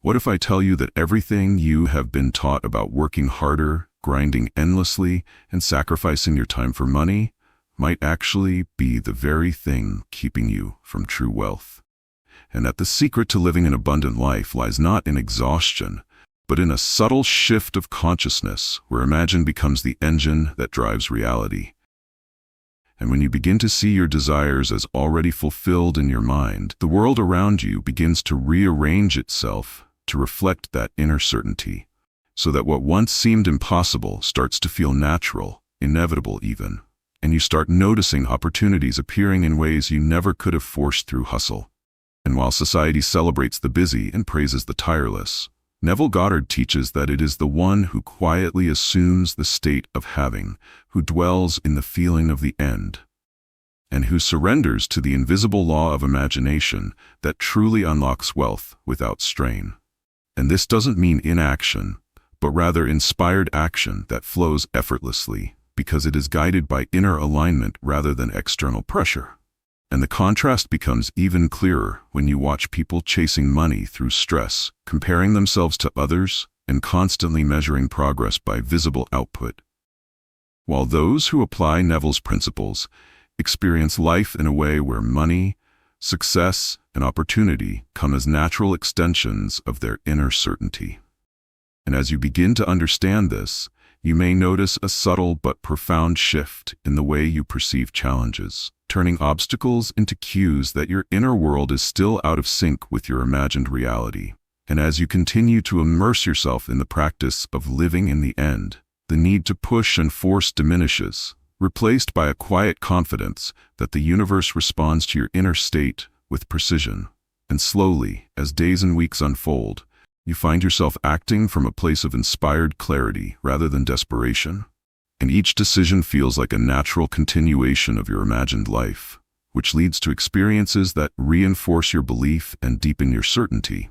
What if I tell you that everything you have been taught about working harder, grinding endlessly, and sacrificing your time for money might actually be the very thing keeping you from true wealth? And that the secret to living an abundant life lies not in exhaustion, but in a subtle shift of consciousness where imagination becomes the engine that drives reality. And when you begin to see your desires as already fulfilled in your mind, the world around you begins to rearrange itself to reflect that inner certainty, so that what once seemed impossible starts to feel natural, inevitable even, and you start noticing opportunities appearing in ways you never could have forced through hustle. And while society celebrates the busy and praises the tireless, Neville Goddard teaches that it is the one who quietly assumes the state of having, who dwells in the feeling of the end, and who surrenders to the invisible law of imagination that truly unlocks wealth without strain. And this doesn't mean inaction, but rather inspired action that flows effortlessly, because it is guided by inner alignment rather than external pressure. And the contrast becomes even clearer when you watch people chasing money through stress, comparing themselves to others, and constantly measuring progress by visible output. While those who apply Neville's principles experience life in a way where money, success, and opportunity come as natural extensions of their inner certainty. And as you begin to understand this, you may notice a subtle but profound shift in the way you perceive challenges, turning obstacles into cues that your inner world is still out of sync with your imagined reality. And as you continue to immerse yourself in the practice of living in the end, the need to push and force diminishes, replaced by a quiet confidence that the universe responds to your inner state with precision. And slowly, as days and weeks unfold, you find yourself acting from a place of inspired clarity rather than desperation. And each decision feels like a natural continuation of your imagined life, which leads to experiences that reinforce your belief and deepen your certainty.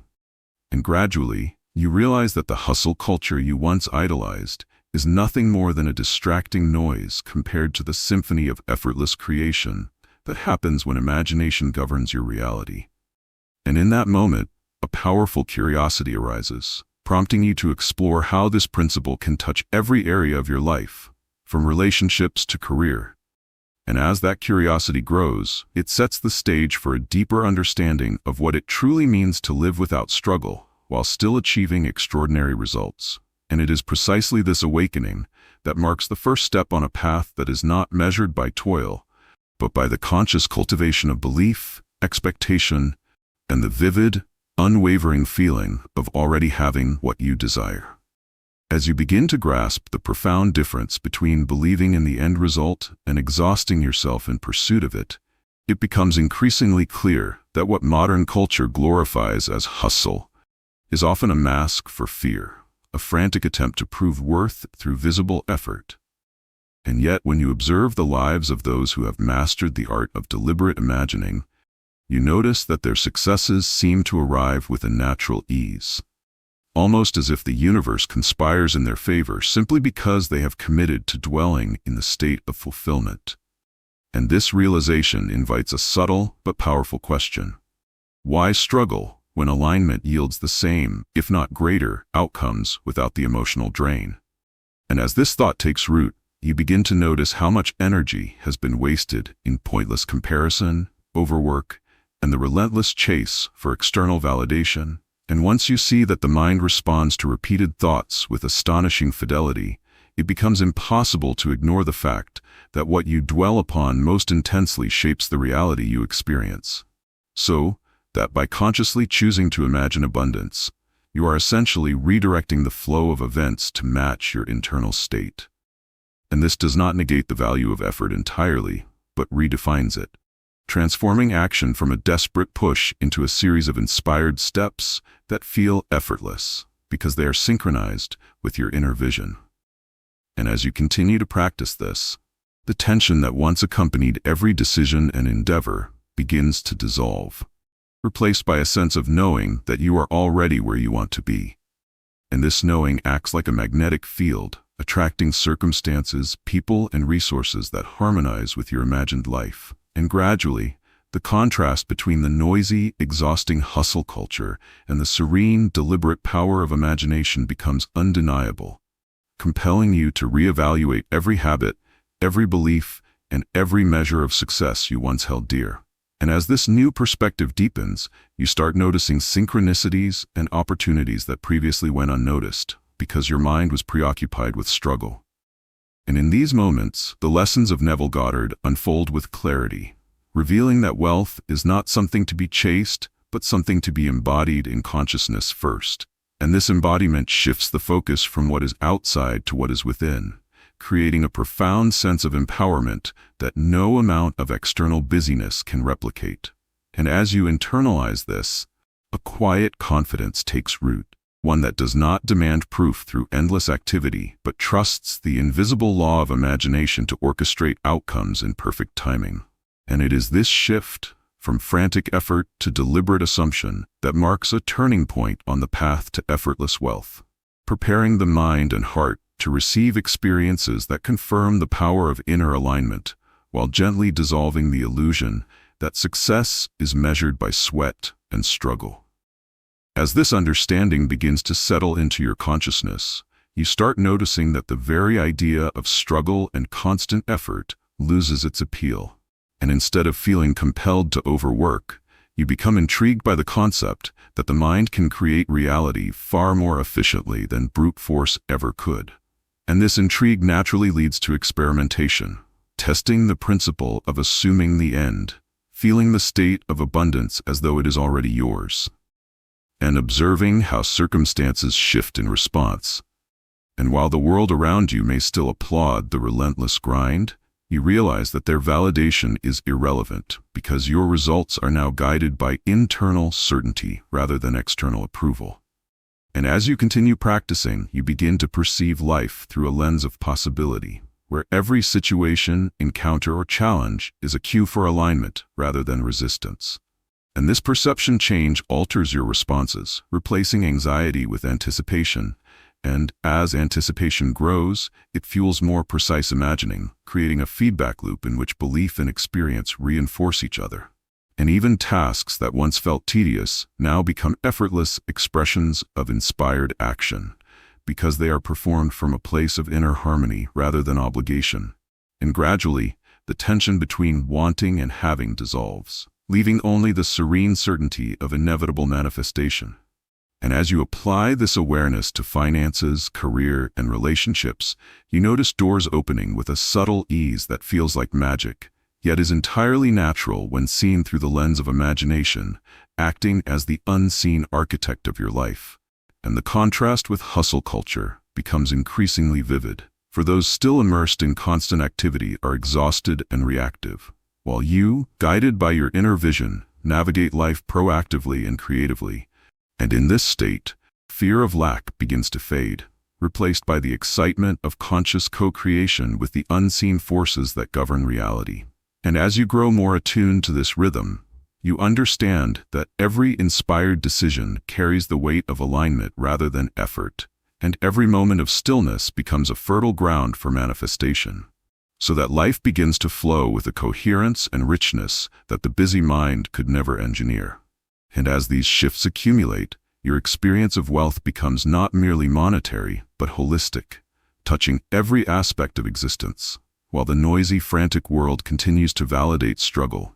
And gradually, you realize that the hustle culture you once idolized is nothing more than a distracting noise compared to the symphony of effortless creation that happens when imagination governs your reality. And in that moment, a powerful curiosity arises, prompting you to explore how this principle can touch every area of your life, from relationships to career. And as that curiosity grows, it sets the stage for a deeper understanding of what it truly means to live without struggle, while still achieving extraordinary results. And it is precisely this awakening that marks the first step on a path that is not measured by toil, but by the conscious cultivation of belief, expectation, and the vivid, unwavering feeling of already having what you desire. As you begin to grasp the profound difference between believing in the end result and exhausting yourself in pursuit of it, it becomes increasingly clear that what modern culture glorifies as hustle is often a mask for fear, a frantic attempt to prove worth through visible effort. And yet, when you observe the lives of those who have mastered the art of deliberate imagining, you notice that their successes seem to arrive with a natural ease, almost as if the universe conspires in their favor simply because they have committed to dwelling in the state of fulfillment. And this realization invites a subtle but powerful question. Why struggle when alignment yields the same, if not greater, outcomes without the emotional drain? And as this thought takes root, you begin to notice how much energy has been wasted in pointless comparison, overwork, and the relentless chase for external validation. And once you see that the mind responds to repeated thoughts with astonishing fidelity, it becomes impossible to ignore the fact that what you dwell upon most intensely shapes the reality you experience. So, that by consciously choosing to imagine abundance, you are essentially redirecting the flow of events to match your internal state. And this does not negate the value of effort entirely, but redefines it, transforming action from a desperate push into a series of inspired steps that feel effortless because they are synchronized with your inner vision. And as you continue to practice this, the tension that once accompanied every decision and endeavor begins to dissolve, replaced by a sense of knowing that you are already where you want to be. And this knowing acts like a magnetic field, attracting circumstances, people, and resources that harmonize with your imagined life. And gradually, The contrast between the noisy, exhausting hustle culture and the serene, deliberate power of imagination becomes undeniable, compelling you to reevaluate every habit, every belief, and every measure of success you once held dear. And as this new perspective deepens, you start noticing synchronicities and opportunities that previously went unnoticed, because your mind was preoccupied with struggle. And in these moments, the lessons of Neville Goddard unfold with clarity, revealing that wealth is not something to be chased, but something to be embodied in consciousness first. And this embodiment shifts the focus from what is outside to what is within, creating a profound sense of empowerment that no amount of external busyness can replicate. And as you internalize this, a quiet confidence takes root, one that does not demand proof through endless activity, but trusts the invisible law of imagination to orchestrate outcomes in perfect timing. And it is this shift, from frantic effort to deliberate assumption, that marks a turning point on the path to effortless wealth, preparing the mind and heart to receive experiences that confirm the power of inner alignment, while gently dissolving the illusion that success is measured by sweat and struggle. As this understanding begins to settle into your consciousness, you start noticing that the very idea of struggle and constant effort loses its appeal. And instead of feeling compelled to overwork, you become intrigued by the concept that the mind can create reality far more efficiently than brute force ever could. And this intrigue naturally leads to experimentation, testing the principle of assuming the end, feeling the state of abundance as though it is already yours, and observing how circumstances shift in response. And while the world around you may still applaud the relentless grind, you realize that their validation is irrelevant because your results are now guided by internal certainty rather than external approval. And as you continue practicing, you begin to perceive life through a lens of possibility, where every situation, encounter, or challenge is a cue for alignment rather than resistance. And this perception change alters your responses, replacing anxiety with anticipation. And as anticipation grows, it fuels more precise imagining, creating a feedback loop in which belief and experience reinforce each other. And even tasks that once felt tedious now become effortless expressions of inspired action, because they are performed from a place of inner harmony rather than obligation. And gradually, the tension between wanting and having dissolves, leaving only the serene certainty of inevitable manifestation. And as you apply this awareness to finances, career, and relationships, you notice doors opening with a subtle ease that feels like magic, yet is entirely natural when seen through the lens of imagination, acting as the unseen architect of your life. And the contrast with hustle culture becomes increasingly vivid, for those still immersed in constant activity are exhausted and reactive, while you, guided by your inner vision, navigate life proactively and creatively. And in this state, fear of lack begins to fade, replaced by the excitement of conscious co-creation with the unseen forces that govern reality. And as you grow more attuned to this rhythm, you understand that every inspired decision carries the weight of alignment rather than effort, and every moment of stillness becomes a fertile ground for manifestation, so that life begins to flow with a coherence and richness that the busy mind could never engineer. And as these shifts accumulate, your experience of wealth becomes not merely monetary, but holistic, touching every aspect of existence, while the noisy, frantic world continues to validate struggle,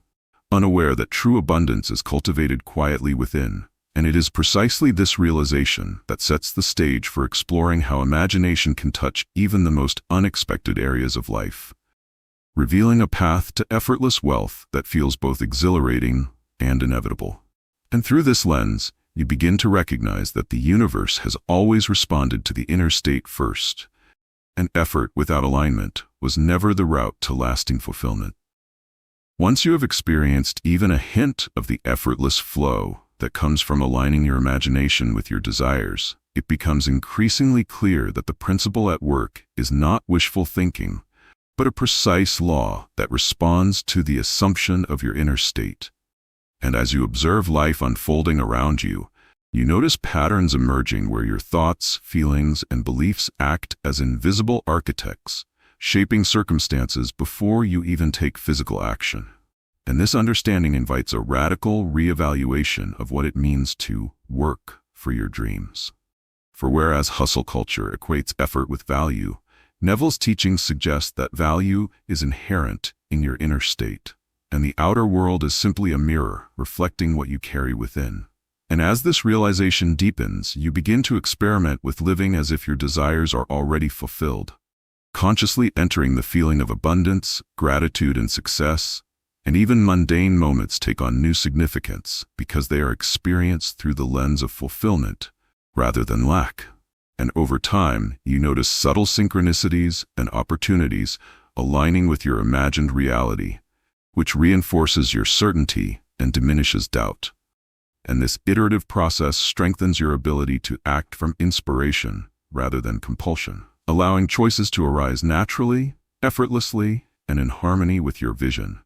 unaware that true abundance is cultivated quietly within. And it is precisely this realization that sets the stage for exploring how imagination can touch even the most unexpected areas of life, revealing a path to effortless wealth that feels both exhilarating and inevitable. And through this lens, you begin to recognize that the universe has always responded to the inner state first, and effort without alignment was never the route to lasting fulfillment. Once you have experienced even a hint of the effortless flow that comes from aligning your imagination with your desires, it becomes increasingly clear that the principle at work is not wishful thinking, but a precise law that responds to the assumption of your inner state. And as you observe life unfolding around you, you notice patterns emerging where your thoughts, feelings, and beliefs act as invisible architects, shaping circumstances before you even take physical action. And this understanding invites a radical reevaluation of what it means to work for your dreams. For whereas hustle culture equates effort with value, Neville's teachings suggest that value is inherent in your inner state, and the outer world is simply a mirror reflecting what you carry within. And as this realization deepens, you begin to experiment with living as if your desires are already fulfilled, consciously entering the feeling of abundance, gratitude, and success, and even mundane moments take on new significance because they are experienced through the lens of fulfillment rather than lack. And over time, you notice subtle synchronicities and opportunities aligning with your imagined reality, which reinforces your certainty and diminishes doubt. And this iterative process strengthens your ability to act from inspiration rather than compulsion, allowing choices to arise naturally, effortlessly, and in harmony with your vision.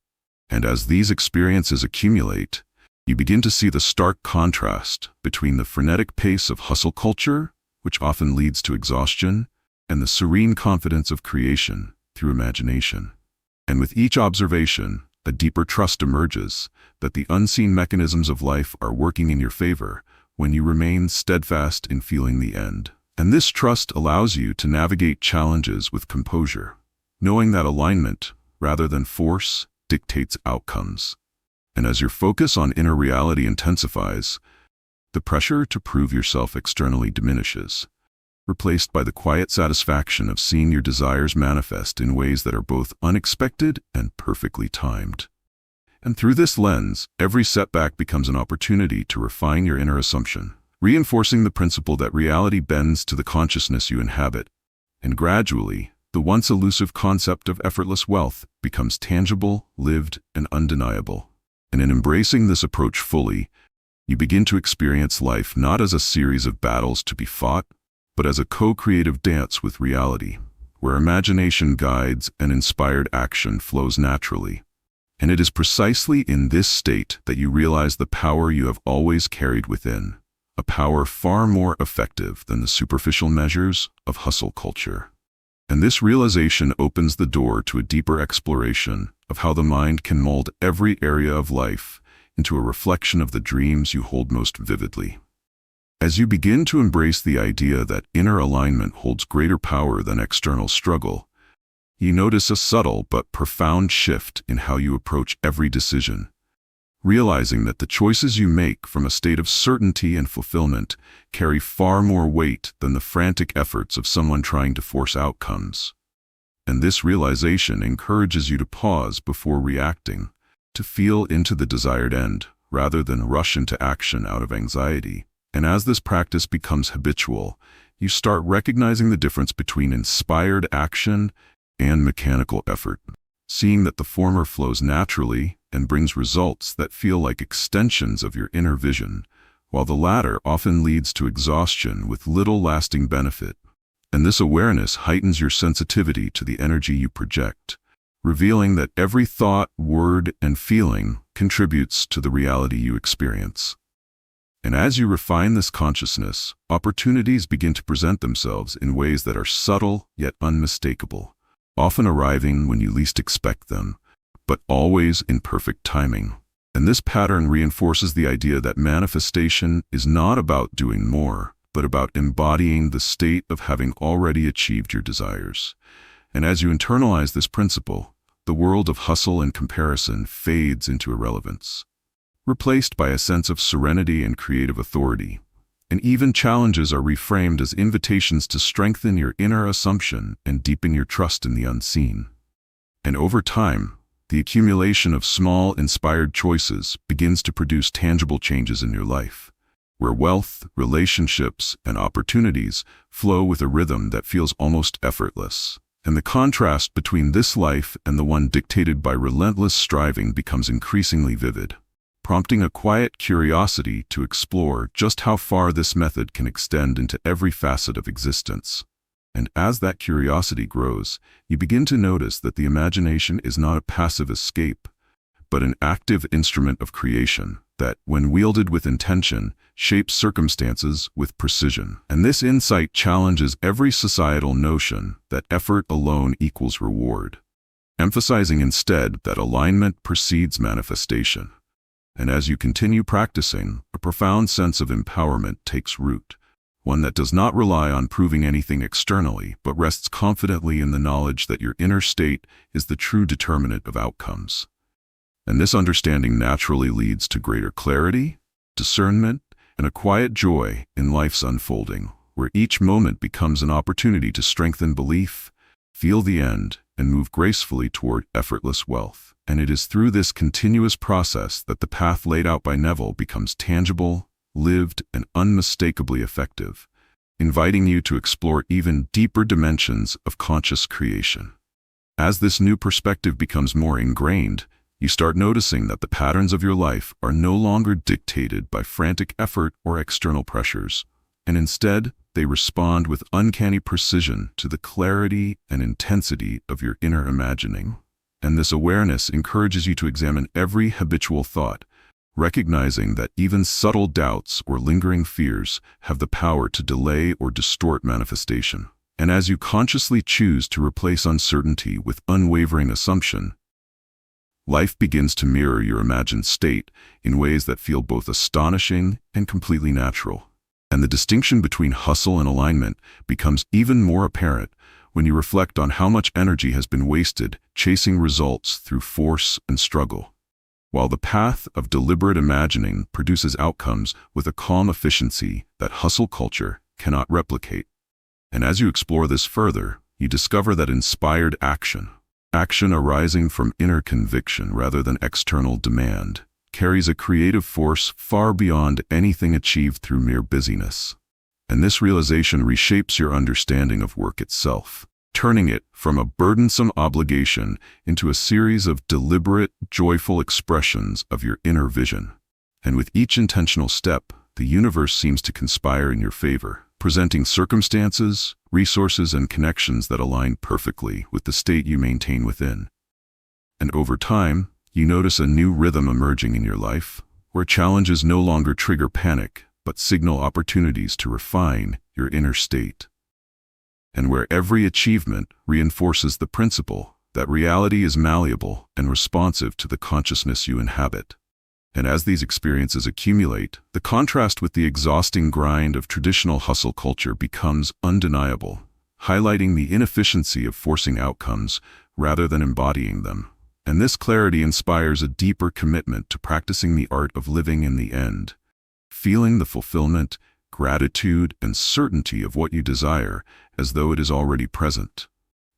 And as these experiences accumulate, you begin to see the stark contrast between the frenetic pace of hustle culture, which often leads to exhaustion, and the serene confidence of creation through imagination. And with each observation, a deeper trust emerges that the unseen mechanisms of life are working in your favor when you remain steadfast in feeling the end. And this trust allows you to navigate challenges with composure, knowing that alignment, rather than force, dictates outcomes. And as your focus on inner reality intensifies, the pressure to prove yourself externally diminishes, replaced by the quiet satisfaction of seeing your desires manifest in ways that are both unexpected and perfectly timed. And through this lens, every setback becomes an opportunity to refine your inner assumption, reinforcing the principle that reality bends to the consciousness you inhabit. And gradually, the once elusive concept of effortless wealth becomes tangible, lived, and undeniable. And in embracing this approach fully, you begin to experience life not as a series of battles to be fought, but as a co-creative dance with reality, where imagination guides and inspired action flows naturally. And it is precisely in this state that you realize the power you have always carried within, a power far more effective than the superficial measures of hustle culture. And this realization opens the door to a deeper exploration of how the mind can mold every area of life into a reflection of the dreams you hold most vividly. As you begin to embrace the idea that inner alignment holds greater power than external struggle, you notice a subtle but profound shift in how you approach every decision, realizing that the choices you make from a state of certainty and fulfillment carry far more weight than the frantic efforts of someone trying to force outcomes. And this realization encourages you to pause before reacting, to feel into the desired end, rather than rush into action out of anxiety. And as this practice becomes habitual, you start recognizing the difference between inspired action and mechanical effort, seeing that the former flows naturally and brings results that feel like extensions of your inner vision, while the latter often leads to exhaustion with little lasting benefit. And this awareness heightens your sensitivity to the energy you project, revealing that every thought, word, and feeling contributes to the reality you experience. And as you refine this consciousness, opportunities begin to present themselves in ways that are subtle yet unmistakable, often arriving when you least expect them, but always in perfect timing. And this pattern reinforces the idea that manifestation is not about doing more, but about embodying the state of having already achieved your desires. And as you internalize this principle, the world of hustle and comparison fades into irrelevance, replaced by a sense of serenity and creative authority. And even challenges are reframed as invitations to strengthen your inner assumption and deepen your trust in the unseen. And over time, the accumulation of small, inspired choices begins to produce tangible changes in your life, where wealth, relationships, and opportunities flow with a rhythm that feels almost effortless. And the contrast between this life and the one dictated by relentless striving becomes increasingly vivid, prompting a quiet curiosity to explore just how far this method can extend into every facet of existence. And as that curiosity grows, you begin to notice that the imagination is not a passive escape, but an active instrument of creation that, when wielded with intention, shapes circumstances with precision. And this insight challenges every societal notion that effort alone equals reward. emphasizing instead that alignment precedes manifestation. And as you continue practicing, a profound sense of empowerment takes root, one that does not rely on proving anything externally, but rests confidently in the knowledge that your inner state is the true determinant of outcomes. And this understanding naturally leads to greater clarity, discernment, and a quiet joy in life's unfolding, where each moment becomes an opportunity to strengthen belief, feel the end, and move gracefully toward effortless wealth. And it is through this continuous process that the path laid out by Neville becomes tangible, lived, and unmistakably effective, inviting you to explore even deeper dimensions of conscious creation. As this new perspective becomes more ingrained, you start noticing that the patterns of your life are no longer dictated by frantic effort or external pressures, and instead, they respond with uncanny precision to the clarity and intensity of your inner imagining. And this awareness encourages you to examine every habitual thought, recognizing that even subtle doubts or lingering fears have the power to delay or distort manifestation. And as you consciously choose to replace uncertainty with unwavering assumption, life begins to mirror your imagined state in ways that feel both astonishing and completely natural. And the distinction between hustle and alignment becomes even more apparent when you reflect on how much energy has been wasted chasing results through force and struggle, while the path of deliberate imagining produces outcomes with a calm efficiency that hustle culture cannot replicate. And as you explore this further, you discover that inspired action arising from inner conviction rather than external demand, carries a creative force far beyond anything achieved through mere busyness. And this realization reshapes your understanding of work itself, turning it from a burdensome obligation into a series of deliberate, joyful expressions of your inner vision. And with each intentional step, the universe seems to conspire in your favor, presenting circumstances, resources, and connections that align perfectly with the state you maintain within. And over time, you notice a new rhythm emerging in your life, where challenges no longer trigger panic, but signal opportunities to refine your inner state. And where every achievement reinforces the principle that reality is malleable and responsive to the consciousness you inhabit. And as these experiences accumulate, the contrast with the exhausting grind of traditional hustle culture becomes undeniable, highlighting the inefficiency of forcing outcomes rather than embodying them. And this clarity inspires a deeper commitment to practicing the art of living in the end, feeling the fulfillment, gratitude, and certainty of what you desire as though it is already present.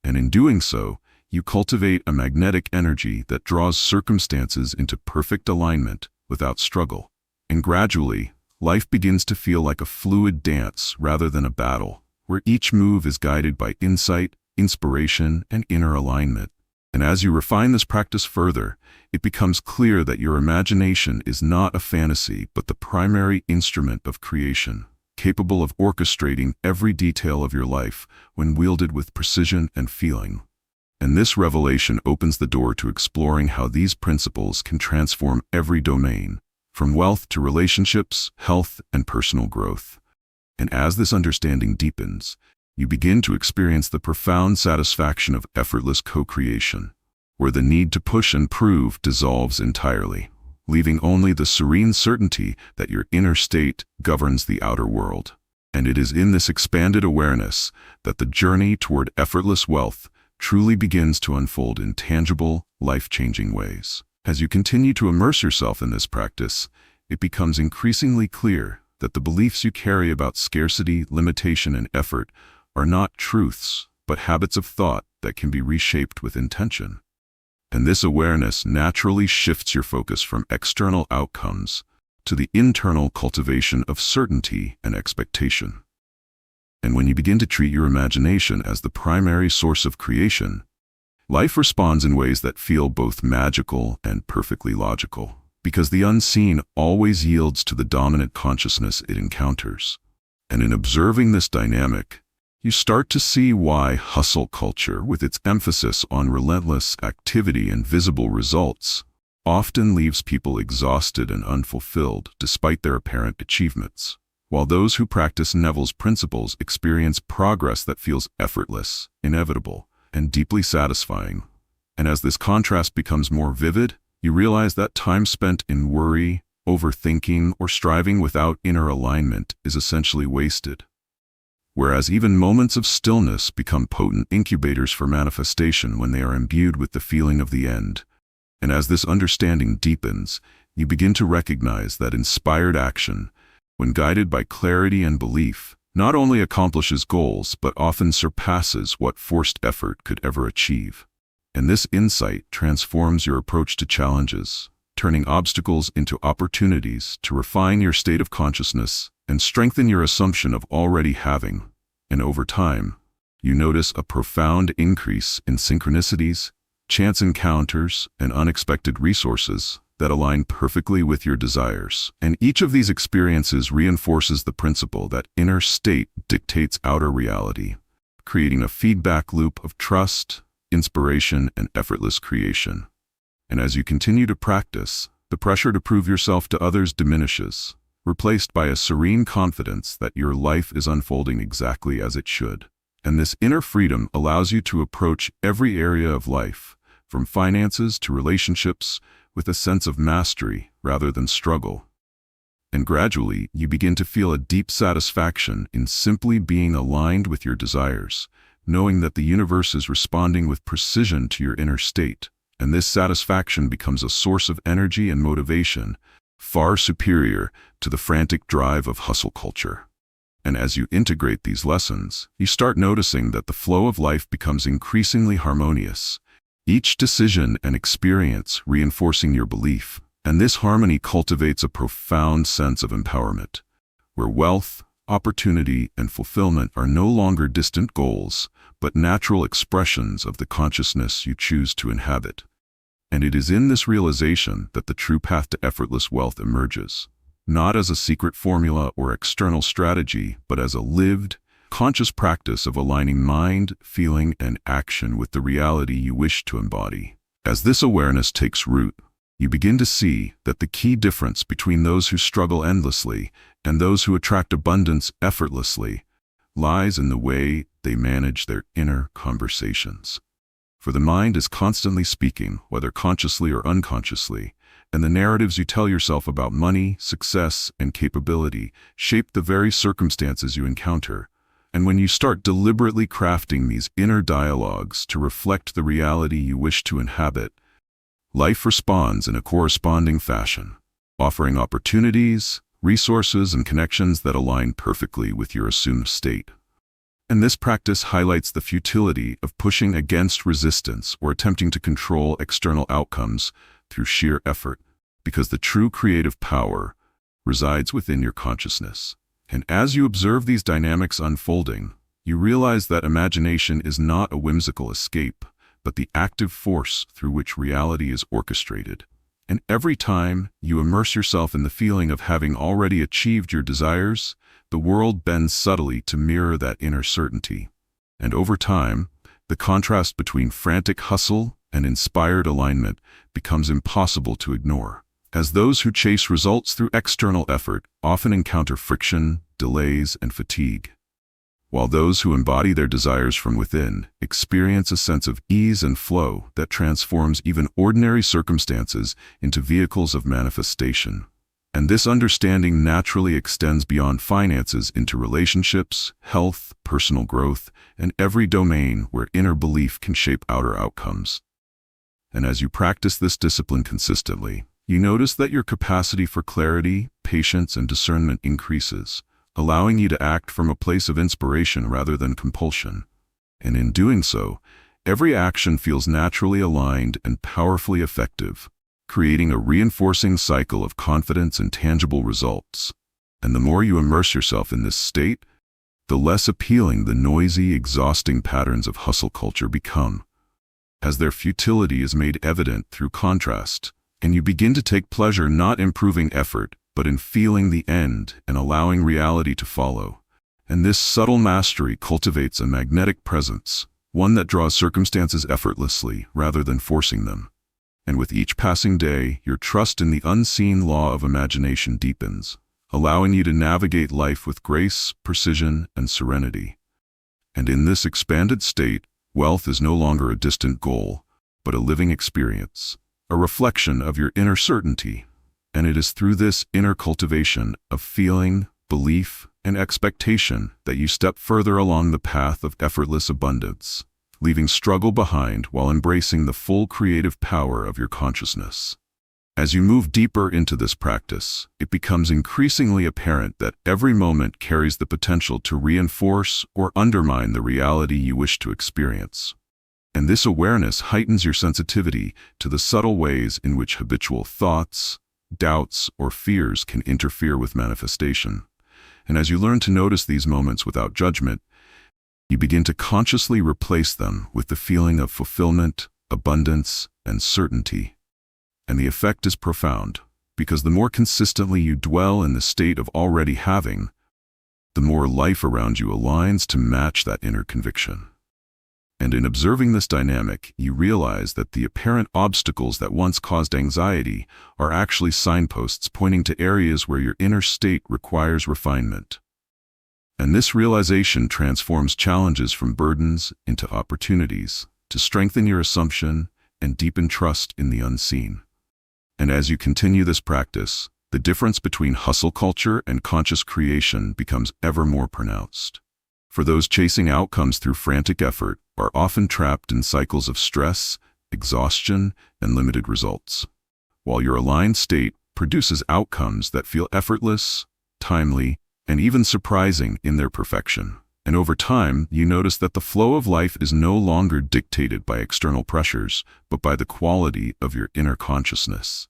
And in doing so, you cultivate a magnetic energy that draws circumstances into perfect alignment without struggle. And gradually, life begins to feel like a fluid dance rather than a battle, where each move is guided by insight, inspiration, and inner alignment. And as you refine this practice further, it becomes clear that your imagination is not a fantasy but the primary instrument of creation, capable of orchestrating every detail of your life when wielded with precision and feeling. And this revelation opens the door to exploring how these principles can transform every domain, from wealth to relationships, health, and personal growth. And as this understanding deepens, you begin to experience the profound satisfaction of effortless co-creation, where the need to push and prove dissolves entirely, leaving only the serene certainty that your inner state governs the outer world. And it is in this expanded awareness that the journey toward effortless wealth truly begins to unfold in tangible, life-changing ways. As you continue to immerse yourself in this practice, it becomes increasingly clear that the beliefs you carry about scarcity, limitation, and effort are not truths, but habits of thought that can be reshaped with intention. And this awareness naturally shifts your focus from external outcomes to the internal cultivation of certainty and expectation. And when you begin to treat your imagination as the primary source of creation, life responds in ways that feel both magical and perfectly logical, because the unseen always yields to the dominant consciousness it encounters. And in observing this dynamic, you start to see why hustle culture, with its emphasis on relentless activity and visible results, often leaves people exhausted and unfulfilled despite their apparent achievements, while those who practice Neville's principles experience progress that feels effortless, inevitable, and deeply satisfying. And as this contrast becomes more vivid, you realize that time spent in worry, overthinking, or striving without inner alignment is essentially wasted. Whereas even moments of stillness become potent incubators for manifestation when they are imbued with the feeling of the end. And as this understanding deepens, you begin to recognize that inspired action, when guided by clarity and belief, not only accomplishes goals but often surpasses what forced effort could ever achieve. And this insight transforms your approach to challenges, turning obstacles into opportunities to refine your state of consciousness and strengthen your assumption of already having. And over time, you notice a profound increase in synchronicities, chance encounters, and unexpected resources that align perfectly with your desires. And each of these experiences reinforces the principle that inner state dictates outer reality, creating a feedback loop of trust, inspiration, and effortless creation. And as you continue to practice, the pressure to prove yourself to others diminishes, replaced by a serene confidence that your life is unfolding exactly as it should. And this inner freedom allows you to approach every area of life, from finances to relationships, with a sense of mastery rather than struggle. And gradually, you begin to feel a deep satisfaction in simply being aligned with your desires, knowing that the universe is responding with precision to your inner state. And this satisfaction becomes a source of energy and motivation, far superior to the frantic drive of hustle culture. And as you integrate these lessons, you start noticing that the flow of life becomes increasingly harmonious, each decision and experience reinforcing your belief. And this harmony cultivates a profound sense of empowerment, where wealth, opportunity, and fulfillment are no longer distant goals, but natural expressions of the consciousness you choose to inhabit. And it is in this realization that the true path to effortless wealth emerges, not as a secret formula or external strategy, but as a lived, conscious practice of aligning mind, feeling, and action with the reality you wish to embody. As this awareness takes root, you begin to see that the key difference between those who struggle endlessly and those who attract abundance effortlessly lies in the way they manage their inner conversations. For the mind is constantly speaking, whether consciously or unconsciously, and the narratives you tell yourself about money, success, and capability shape the very circumstances you encounter. And when you start deliberately crafting these inner dialogues to reflect the reality you wish to inhabit, life responds in a corresponding fashion, offering opportunities, resources, and connections that align perfectly with your assumed state. And this practice highlights the futility of pushing against resistance or attempting to control external outcomes through sheer effort, because the true creative power resides within your consciousness. And as you observe these dynamics unfolding, you realize that imagination is not a whimsical escape, but the active force through which reality is orchestrated. And every time you immerse yourself in the feeling of having already achieved your desires, the world bends subtly to mirror that inner certainty. And over time, the contrast between frantic hustle and inspired alignment becomes impossible to ignore, as those who chase results through external effort often encounter friction, delays, and fatigue, while those who embody their desires from within experience a sense of ease and flow that transforms even ordinary circumstances into vehicles of manifestation. And this understanding naturally extends beyond finances into relationships, health, personal growth, and every domain where inner belief can shape outer outcomes. And as you practice this discipline consistently, you notice that your capacity for clarity, patience, and discernment increases, allowing you to act from a place of inspiration rather than compulsion. And in doing so, every action feels naturally aligned and powerfully effective, creating a reinforcing cycle of confidence and tangible results. And the more you immerse yourself in this state, the less appealing the noisy, exhausting patterns of hustle culture become, as their futility is made evident through contrast, and you begin to take pleasure not in proving effort, but in feeling the end and allowing reality to follow. And this subtle mastery cultivates a magnetic presence, one that draws circumstances effortlessly rather than forcing them. And with each passing day, your trust in the unseen law of imagination deepens, allowing you to navigate life with grace, precision, and serenity. And in this expanded state, wealth is no longer a distant goal, but a living experience, a reflection of your inner certainty. And it is through this inner cultivation of feeling, belief, and expectation that you step further along the path of effortless abundance, leaving struggle behind while embracing the full creative power of your consciousness. As you move deeper into this practice, it becomes increasingly apparent that every moment carries the potential to reinforce or undermine the reality you wish to experience. And this awareness heightens your sensitivity to the subtle ways in which habitual thoughts, doubts, or fears can interfere with manifestation. And as you learn to notice these moments without judgment, you begin to consciously replace them with the feeling of fulfillment, abundance, and certainty. And the effect is profound, because the more consistently you dwell in the state of already having, the more life around you aligns to match that inner conviction. And in observing this dynamic, you realize that the apparent obstacles that once caused anxiety are actually signposts pointing to areas where your inner state requires refinement. And this realization transforms challenges from burdens into opportunities to strengthen your assumption and deepen trust in the unseen. And as you continue this practice, the difference between hustle culture and conscious creation becomes ever more pronounced. For those chasing outcomes through frantic effort are often trapped in cycles of stress, exhaustion, and limited results, while your aligned state produces outcomes that feel effortless, timely, and even surprising in their perfection. And over time, you notice that the flow of life is no longer dictated by external pressures, but by the quality of your inner consciousness.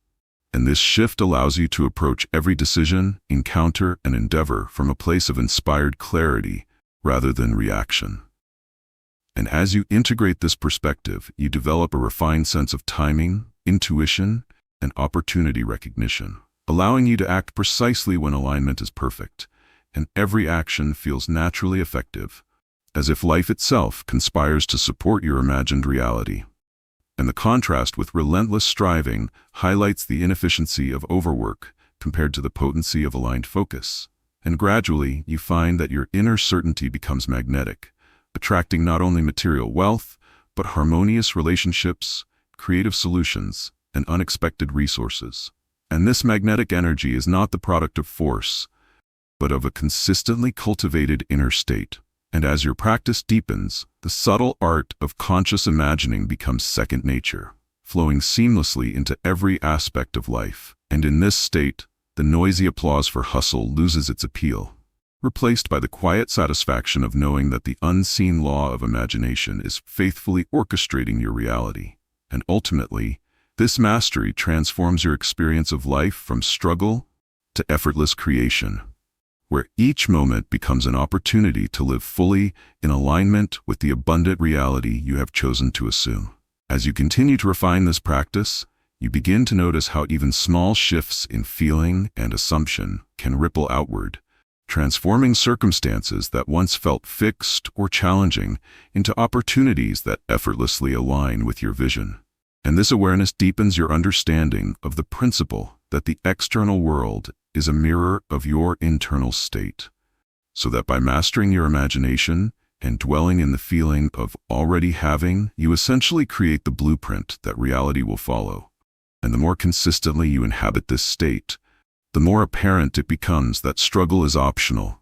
And this shift allows you to approach every decision, encounter, and endeavor from a place of inspired clarity rather than reaction. And as you integrate this perspective, you develop a refined sense of timing, intuition, and opportunity recognition, allowing you to act precisely when alignment is perfect, and every action feels naturally effective, as if life itself conspires to support your imagined reality. And the contrast with relentless striving highlights the inefficiency of overwork compared to the potency of aligned focus. And gradually, you find that your inner certainty becomes magnetic, attracting not only material wealth, but harmonious relationships, creative solutions, and unexpected resources. And this magnetic energy is not the product of force, but of a consistently cultivated inner state. And as your practice deepens, the subtle art of conscious imagining becomes second nature, flowing seamlessly into every aspect of life. And in this state, the noisy applause for hustle loses its appeal, replaced by the quiet satisfaction of knowing that the unseen law of imagination is faithfully orchestrating your reality. And ultimately, this mastery transforms your experience of life from struggle to effortless creation, where each moment becomes an opportunity to live fully in alignment with the abundant reality you have chosen to assume. As you continue to refine this practice, you begin to notice how even small shifts in feeling and assumption can ripple outward, transforming circumstances that once felt fixed or challenging into opportunities that effortlessly align with your vision. And this awareness deepens your understanding of the principle that the external world is a mirror of your internal state, so that by mastering your imagination and dwelling in the feeling of already having, you essentially create the blueprint that reality will follow. And the more consistently you inhabit this state, the more apparent it becomes that struggle is optional,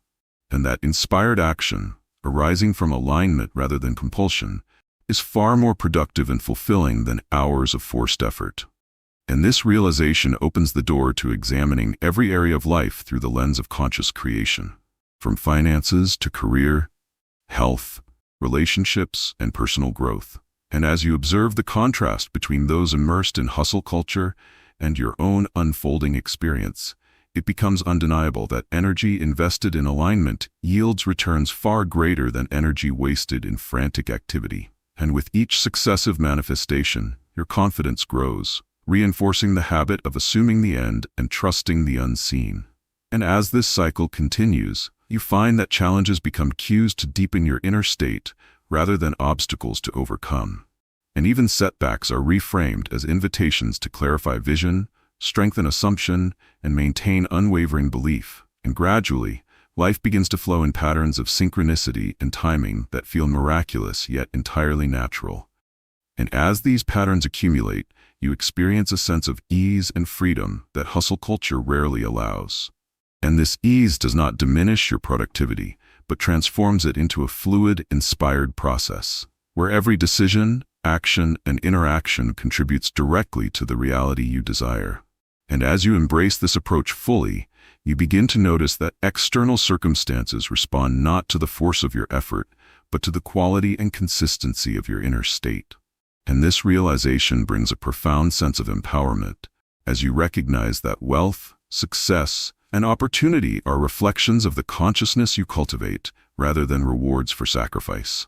and that inspired action, arising from alignment rather than compulsion, is far more productive and fulfilling than hours of forced effort. And this realization opens the door to examining every area of life through the lens of conscious creation, from finances to career, health, relationships, and personal growth. And as you observe the contrast between those immersed in hustle culture and your own unfolding experience, it becomes undeniable that energy invested in alignment yields returns far greater than energy wasted in frantic activity. And with each successive manifestation, your confidence grows, reinforcing the habit of assuming the end and trusting the unseen. And as this cycle continues, you find that challenges become cues to deepen your inner state rather than obstacles to overcome. And even setbacks are reframed as invitations to clarify vision, strengthen assumption, and maintain unwavering belief. And gradually, life begins to flow in patterns of synchronicity and timing that feel miraculous yet entirely natural. And as these patterns accumulate, you experience a sense of ease and freedom that hustle culture rarely allows. And this ease does not diminish your productivity, but transforms it into a fluid, inspired process, where every decision, action, and interaction contributes directly to the reality you desire. And as you embrace this approach fully, you begin to notice that external circumstances respond not to the force of your effort, but to the quality and consistency of your inner state. And this realization brings a profound sense of empowerment, as you recognize that wealth, success, and opportunity are reflections of the consciousness you cultivate, rather than rewards for sacrifice.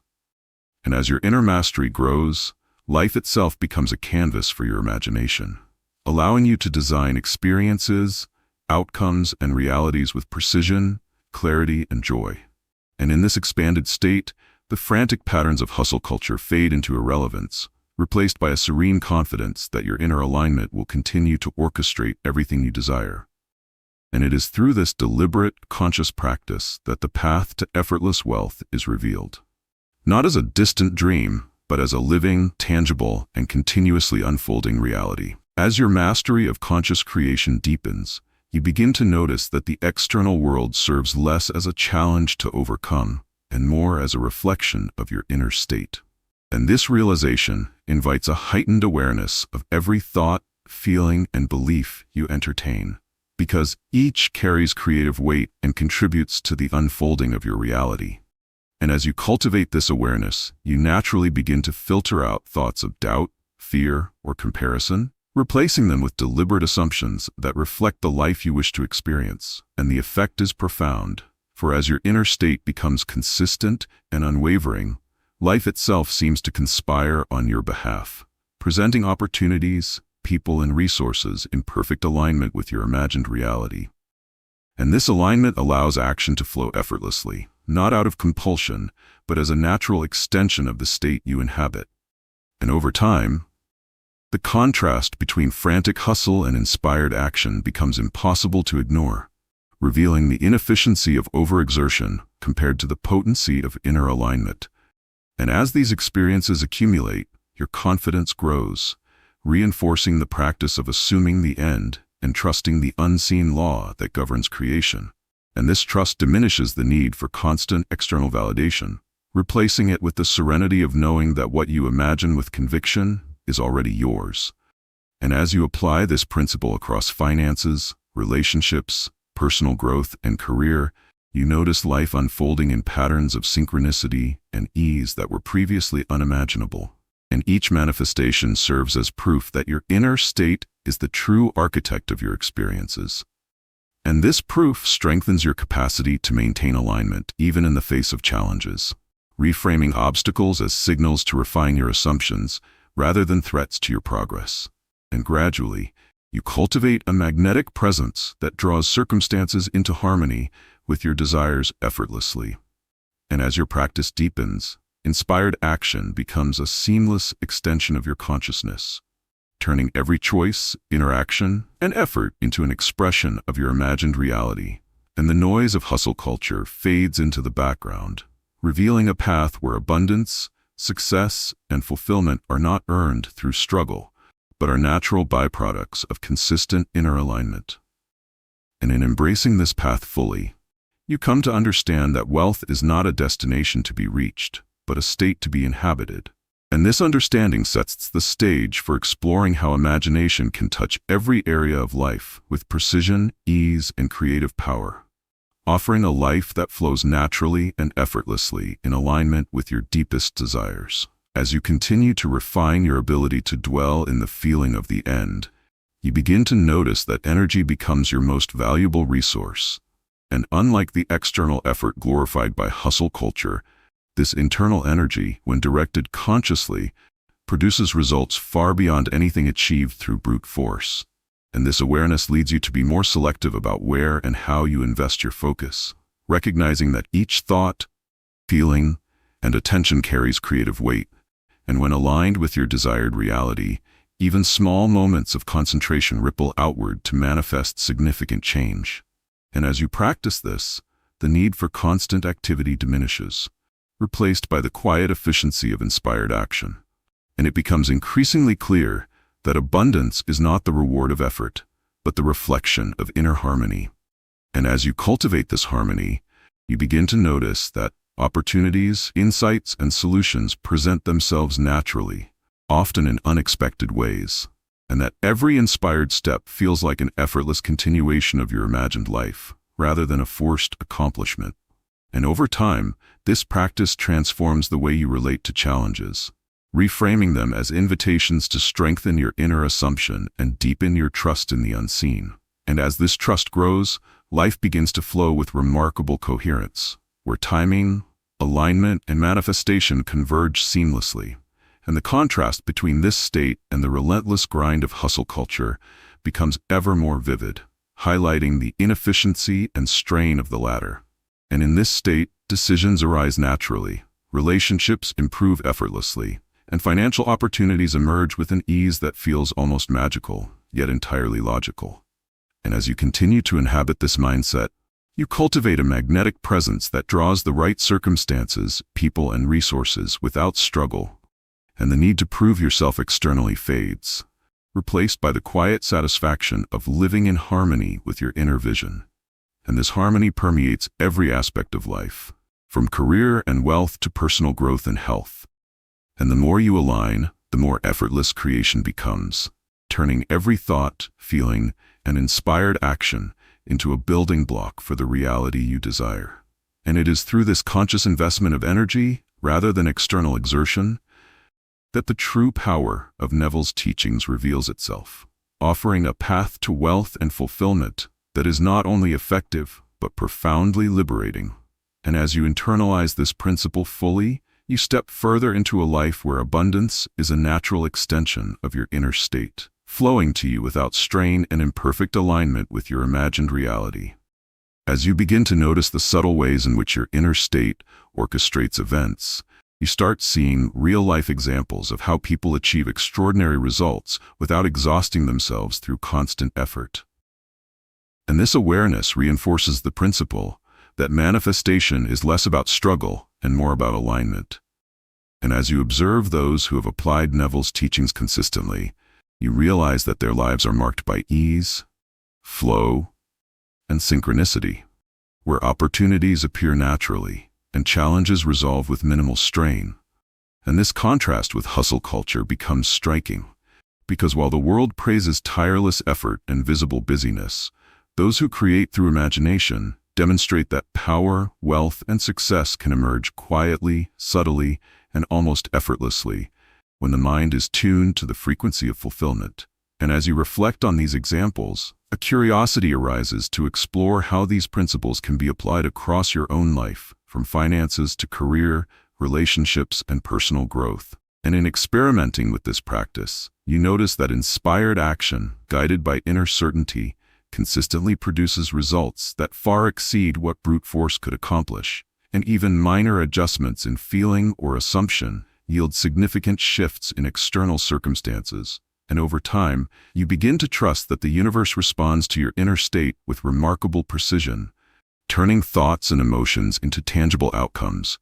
And as your inner mastery grows, life itself becomes a canvas for your imagination, allowing you to design experiences, outcomes, and realities with precision, clarity, and joy. And in this expanded state, the frantic patterns of hustle culture fade into irrelevance, replaced by a serene confidence that your inner alignment will continue to orchestrate everything you desire. And it is through this deliberate, conscious practice that the path to effortless wealth is revealed. Not as a distant dream, but as a living, tangible, and continuously unfolding reality. As your mastery of conscious creation deepens, you begin to notice that the external world serves less as a challenge to overcome, and more as a reflection of your inner state. And this realization invites a heightened awareness of every thought, feeling, and belief you entertain, because each carries creative weight and contributes to the unfolding of your reality. And as you cultivate this awareness, you naturally begin to filter out thoughts of doubt, fear, or comparison, replacing them with deliberate assumptions that reflect the life you wish to experience. And the effect is profound, for as your inner state becomes consistent and unwavering, life itself seems to conspire on your behalf, presenting opportunities, people, and resources in perfect alignment with your imagined reality. And this alignment allows action to flow effortlessly, not out of compulsion, but as a natural extension of the state you inhabit. And over time, the contrast between frantic hustle and inspired action becomes impossible to ignore, revealing the inefficiency of overexertion compared to the potency of inner alignment. And as these experiences accumulate, your confidence grows, reinforcing the practice of assuming the end and trusting the unseen law that governs creation. And this trust diminishes the need for constant external validation, replacing it with the serenity of knowing that what you imagine with conviction is already yours. And as you apply this principle across finances, relationships, personal growth, and career, you notice life unfolding in patterns of synchronicity and ease that were previously unimaginable. And each manifestation serves as proof that your inner state is the true architect of your experiences. And this proof strengthens your capacity to maintain alignment even in the face of challenges, reframing obstacles as signals to refine your assumptions rather than threats to your progress. And gradually, you cultivate a magnetic presence that draws circumstances into harmony with your desires effortlessly. And as your practice deepens, inspired action becomes a seamless extension of your consciousness, turning every choice, interaction, and effort into an expression of your imagined reality. And the noise of hustle culture fades into the background, revealing a path where abundance, success, and fulfillment are not earned through struggle, but are natural byproducts of consistent inner alignment. And in embracing this path fully, you come to understand that wealth is not a destination to be reached, but a state to be inhabited. And this understanding sets the stage for exploring how imagination can touch every area of life with precision, ease, and creative power, offering a life that flows naturally and effortlessly in alignment with your deepest desires. As you continue to refine your ability to dwell in the feeling of the end, you begin to notice that energy becomes your most valuable resource. And unlike the external effort glorified by hustle culture, this internal energy, when directed consciously, produces results far beyond anything achieved through brute force. And this awareness leads you to be more selective about where and how you invest your focus, recognizing that each thought, feeling, and attention carries creative weight. And when aligned with your desired reality, even small moments of concentration ripple outward to manifest significant change. And as you practice this, the need for constant activity diminishes, replaced by the quiet efficiency of inspired action. And it becomes increasingly clear that abundance is not the reward of effort, but the reflection of inner harmony. And as you cultivate this harmony, you begin to notice that opportunities, insights, and solutions present themselves naturally, often in unexpected ways, and that every inspired step feels like an effortless continuation of your imagined life, rather than a forced accomplishment. And over time, this practice transforms the way you relate to challenges, reframing them as invitations to strengthen your inner assumption and deepen your trust in the unseen. And as this trust grows, life begins to flow with remarkable coherence, where timing, alignment, and manifestation converge seamlessly. And the contrast between this state and the relentless grind of hustle culture becomes ever more vivid, highlighting the inefficiency and strain of the latter. And in this state, decisions arise naturally, relationships improve effortlessly, and financial opportunities emerge with an ease that feels almost magical, yet entirely logical. And as you continue to inhabit this mindset, you cultivate a magnetic presence that draws the right circumstances, people, and resources without struggle, and the need to prove yourself externally fades, replaced by the quiet satisfaction of living in harmony with your inner vision. And this harmony permeates every aspect of life, from career and wealth to personal growth and health. And the more you align, the more effortless creation becomes, turning every thought, feeling, and inspired action into a building block for the reality you desire. And it is through this conscious investment of energy, rather than external exertion, that the true power of Neville's teachings reveals itself, offering a path to wealth and fulfillment that is not only effective, but profoundly liberating. And as you internalize this principle fully, you step further into a life where abundance is a natural extension of your inner state, flowing to you without strain and in perfect alignment with your imagined reality. As you begin to notice the subtle ways in which your inner state orchestrates events, you start seeing real-life examples of how people achieve extraordinary results without exhausting themselves through constant effort. And this awareness reinforces the principle that manifestation is less about struggle and more about alignment. And as you observe those who have applied Neville's teachings consistently, you realize that their lives are marked by ease, flow, and synchronicity, where opportunities appear naturally and challenges resolve with minimal strain. And this contrast with hustle culture becomes striking, because while the world praises tireless effort and visible busyness, those who create through imagination demonstrate that power, wealth, and success can emerge quietly, subtly, and almost effortlessly when the mind is tuned to the frequency of fulfillment. And as you reflect on these examples, a curiosity arises to explore how these principles can be applied across your own life, from finances to career, relationships, and personal growth. And in experimenting with this practice, you notice that inspired action, guided by inner certainty, consistently produces results that far exceed what brute force could accomplish. And even minor adjustments in feeling or assumption yield significant shifts in external circumstances. And over time, you begin to trust that the universe responds to your inner state with remarkable precision, turning thoughts and emotions into tangible outcomes.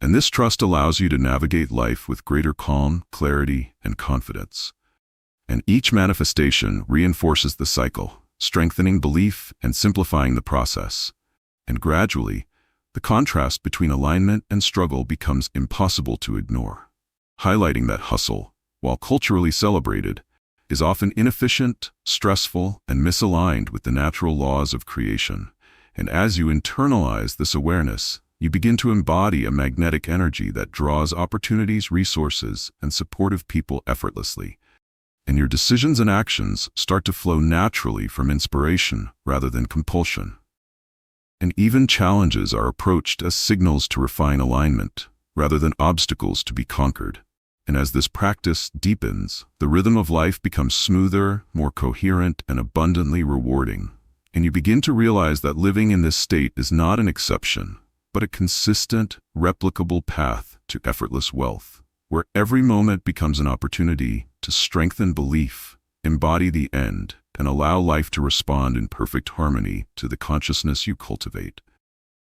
And this trust allows you to navigate life with greater calm, clarity, and confidence. And each manifestation reinforces the cycle, strengthening belief and simplifying the process. And gradually, the contrast between alignment and struggle becomes impossible to ignore, highlighting that hustle, while culturally celebrated, is often inefficient, stressful, and misaligned with the natural laws of creation. And as you internalize this awareness, you begin to embody a magnetic energy that draws opportunities, resources, and supportive people effortlessly. And your decisions and actions start to flow naturally from inspiration rather than compulsion. And even challenges are approached as signals to refine alignment, rather than obstacles to be conquered. And as this practice deepens, the rhythm of life becomes smoother, more coherent, and abundantly rewarding. And you begin to realize that living in this state is not an exception, but a consistent, replicable path to effortless wealth, where every moment becomes an opportunity to strengthen belief, embody the end, and allow life to respond in perfect harmony to the consciousness you cultivate.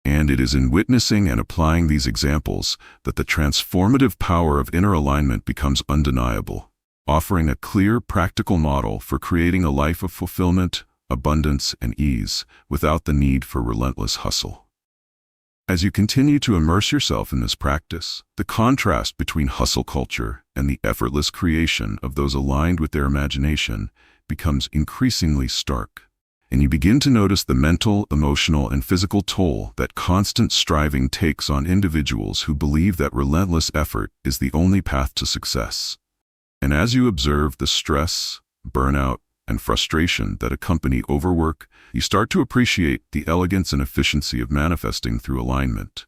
And it is in witnessing and applying these examples that the transformative power of inner alignment becomes undeniable, offering a clear, practical model for creating a life of fulfillment, abundance, and ease without the need for relentless hustle. As you continue to immerse yourself in this practice, the contrast between hustle culture and the effortless creation of those aligned with their imagination becomes increasingly stark. And you begin to notice the mental, emotional, and physical toll that constant striving takes on individuals who believe that relentless effort is the only path to success. And as you observe the stress, burnout, and frustration that accompany overwork, you start to appreciate the elegance and efficiency of manifesting through alignment,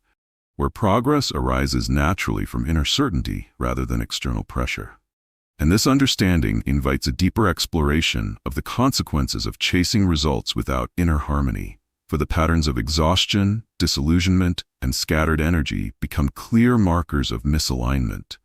where progress arises naturally from inner certainty rather than external pressure. And this understanding invites a deeper exploration of the consequences of chasing results without inner harmony, for the patterns of exhaustion, disillusionment, and scattered energy become clear markers of misalignment.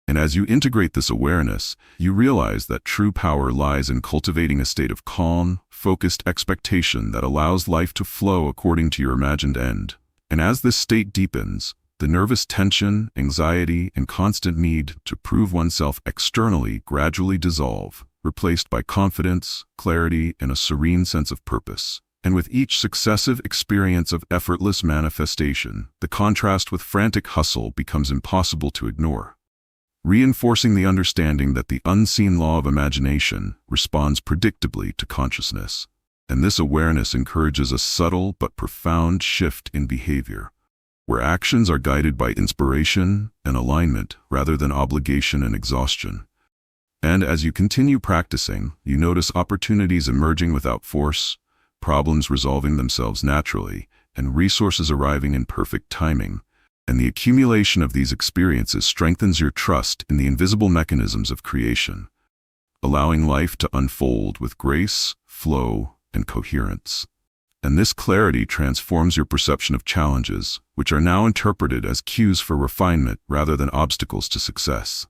And as you integrate this awareness, you realize that true power lies in cultivating a state of calm, focused expectation that allows life to flow according to your imagined end. And as this state deepens, the nervous tension, anxiety, and constant need to prove oneself externally gradually dissolve, replaced by confidence, clarity, and a serene sense of purpose. And with each successive experience of effortless manifestation, the contrast with frantic hustle becomes impossible to ignore, reinforcing the understanding that the unseen law of imagination responds predictably to consciousness. And this awareness encourages a subtle but profound shift in behavior, where actions are guided by inspiration and alignment rather than obligation and exhaustion. And as you continue practicing, you notice opportunities emerging without force, problems resolving themselves naturally, and resources arriving in perfect timing. And the accumulation of these experiences strengthens your trust in the invisible mechanisms of creation, allowing life to unfold with grace, flow, and coherence. And this clarity transforms your perception of challenges, which are now interpreted as cues for refinement rather than obstacles to success.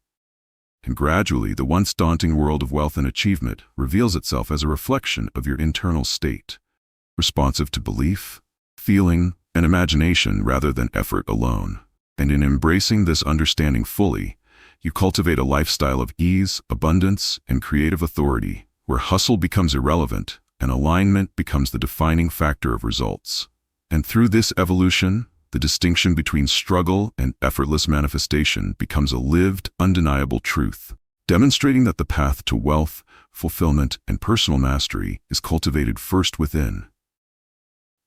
And gradually, the once daunting world of wealth and achievement reveals itself as a reflection of your internal state, responsive to belief, feeling, and imagination rather than effort alone. And in embracing this understanding fully, you cultivate a lifestyle of ease, abundance, and creative authority, where hustle becomes irrelevant and alignment becomes the defining factor of results. And through this evolution, the distinction between struggle and effortless manifestation becomes a lived, undeniable truth, demonstrating that the path to wealth, fulfillment, and personal mastery is cultivated first within,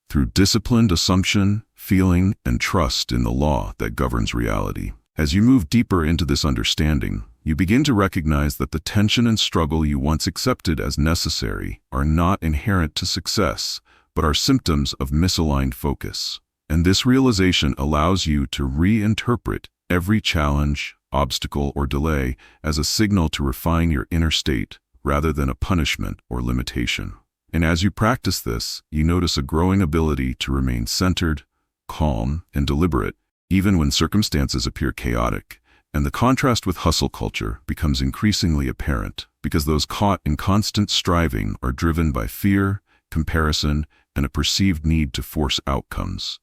through disciplined assumption, feeling, and trust in the law that governs reality. As you move deeper into this understanding, you begin to recognize that the tension and struggle you once accepted as necessary are not inherent to success, but are symptoms of misaligned focus. And this realization allows you to reinterpret every challenge, obstacle, or delay as a signal to refine your inner state rather than a punishment or limitation. And as you practice this, you notice a growing ability to remain centered, calm, and deliberate, even when circumstances appear chaotic. And the contrast with hustle culture becomes increasingly apparent, because those caught in constant striving are driven by fear, comparison, and a perceived need to force outcomes,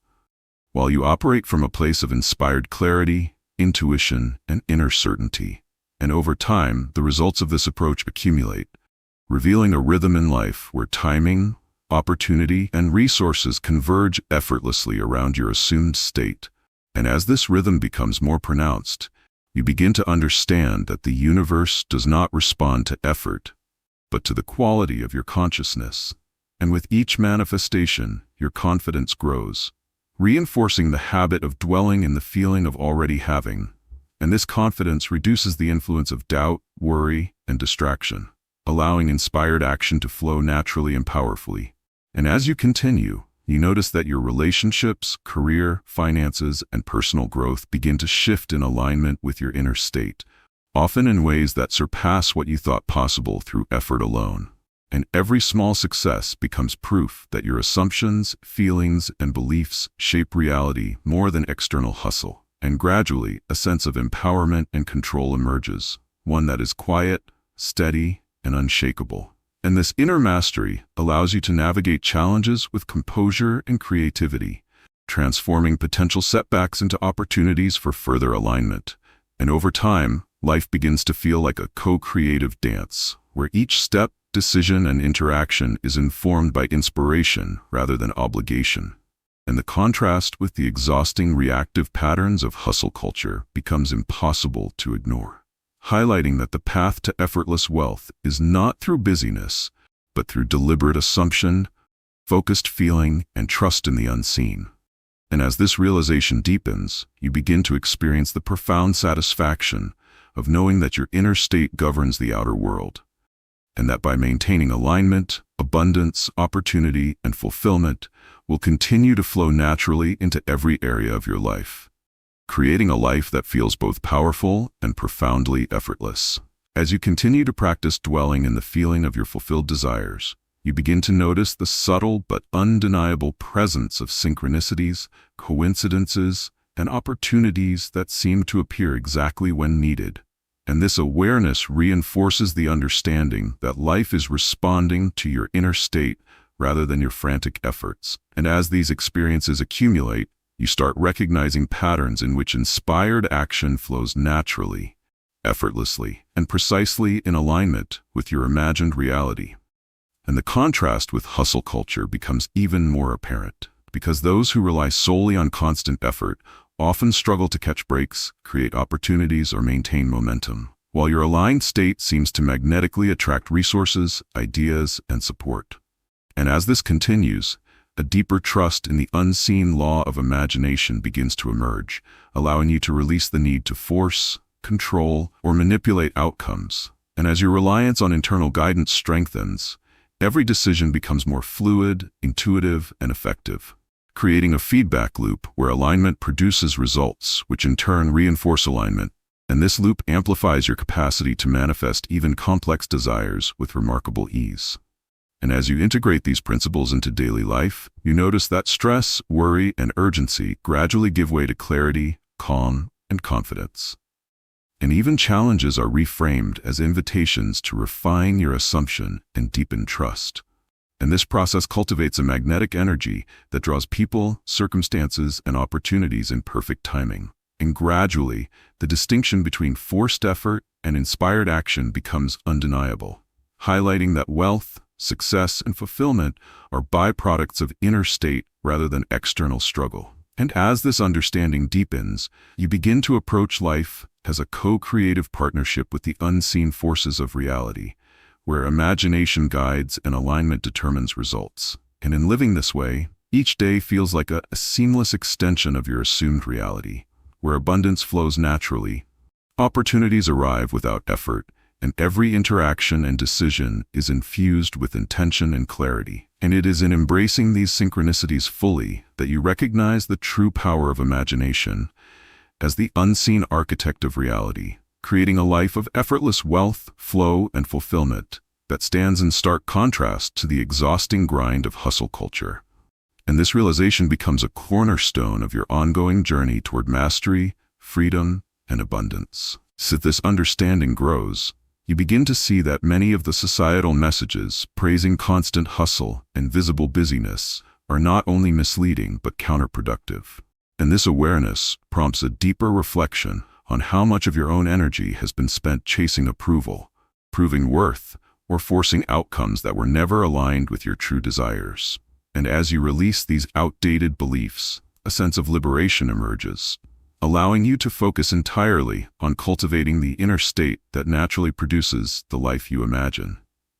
while you operate from a place of inspired clarity, intuition, and inner certainty. And over time, the results of this approach accumulate, revealing a rhythm in life where timing, opportunity, and resources converge effortlessly around your assumed state. And as this rhythm becomes more pronounced, you begin to understand that the universe does not respond to effort, but to the quality of your consciousness. And with each manifestation, your confidence grows, reinforcing the habit of dwelling in the feeling of already having. And this confidence reduces the influence of doubt, worry, and distraction, allowing inspired action to flow naturally and powerfully. And as you continue, you notice that your relationships, career, finances, and personal growth begin to shift in alignment with your inner state, often in ways that surpass what you thought possible through effort alone. And every small success becomes proof that your assumptions, feelings, and beliefs shape reality more than external hustle. And gradually, a sense of empowerment and control emerges, one that is quiet, steady, and unshakable. And this inner mastery allows you to navigate challenges with composure and creativity, transforming potential setbacks into opportunities for further alignment. And over time, life begins to feel like a co-creative dance, where each step, decision, and interaction is informed by inspiration rather than obligation. And the contrast with the exhausting reactive patterns of hustle culture becomes impossible to ignore, highlighting that the path to effortless wealth is not through busyness, but through deliberate assumption, focused feeling, and trust in the unseen. And as this realization deepens, you begin to experience the profound satisfaction of knowing that your inner state governs the outer world, and that by maintaining alignment, abundance, opportunity, and fulfillment will continue to flow naturally into every area of your life, creating a life that feels both powerful and profoundly effortless. As you continue to practice dwelling in the feeling of your fulfilled desires, you begin to notice the subtle but undeniable presence of synchronicities, coincidences, and opportunities that seem to appear exactly when needed. And this awareness reinforces the understanding that life is responding to your inner state rather than your frantic efforts. And as these experiences accumulate, you start recognizing patterns in which inspired action flows naturally, effortlessly, and precisely in alignment with your imagined reality. And the contrast with hustle culture becomes even more apparent, because those who rely solely on constant effort often struggle to catch breaks, create opportunities, or maintain momentum, while your aligned state seems to magnetically attract resources, ideas, and support. And as this continues, a deeper trust in the unseen law of imagination begins to emerge, allowing you to release the need to force, control, or manipulate outcomes. And as your reliance on internal guidance strengthens, every decision becomes more fluid, intuitive, and effective, creating a feedback loop where alignment produces results, which in turn reinforce alignment. And this loop amplifies your capacity to manifest even complex desires with remarkable ease. And as you integrate these principles into daily life, you notice that stress, worry, and urgency gradually give way to clarity, calm, and confidence. And even challenges are reframed as invitations to refine your assumption and deepen trust. And this process cultivates a magnetic energy that draws people, circumstances, and opportunities in perfect timing. And gradually, the distinction between forced effort and inspired action becomes undeniable, highlighting that wealth, success, and fulfillment are byproducts of inner state rather than external struggle. And as this understanding deepens, you begin to approach life as a co-creative partnership with the unseen forces of reality, where imagination guides and alignment determines results. And in living this way, each day feels like a seamless extension of your assumed reality, where abundance flows naturally, opportunities arrive without effort, and every interaction and decision is infused with intention and clarity. And it is in embracing these synchronicities fully that you recognize the true power of imagination as the unseen architect of reality, creating a life of effortless wealth, flow, and fulfillment that stands in stark contrast to the exhausting grind of hustle culture. And this realization becomes a cornerstone of your ongoing journey toward mastery, freedom, and abundance. As this understanding grows, you begin to see that many of the societal messages praising constant hustle and visible busyness are not only misleading but counterproductive. And this awareness prompts a deeper reflection on how much of your own energy has been spent chasing approval, proving worth, or forcing outcomes that were never aligned with your true desires. And as you release these outdated beliefs, a sense of liberation emerges, allowing you to focus entirely on cultivating the inner state that naturally produces the life you imagine.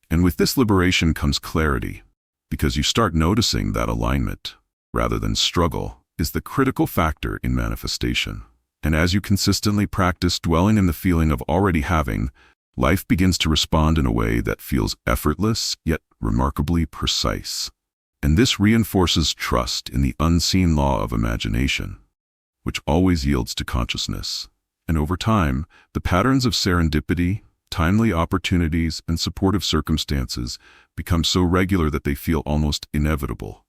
And with this liberation comes clarity, because you start noticing that alignment, rather than struggle, is the critical factor in manifestation. And as you consistently practice dwelling in the feeling of already having, life begins to respond in a way that feels effortless yet remarkably precise. And this reinforces trust in the unseen law of imagination, which always yields to consciousness. And over time, the patterns of serendipity, timely opportunities, and supportive circumstances become so regular that they feel almost inevitable.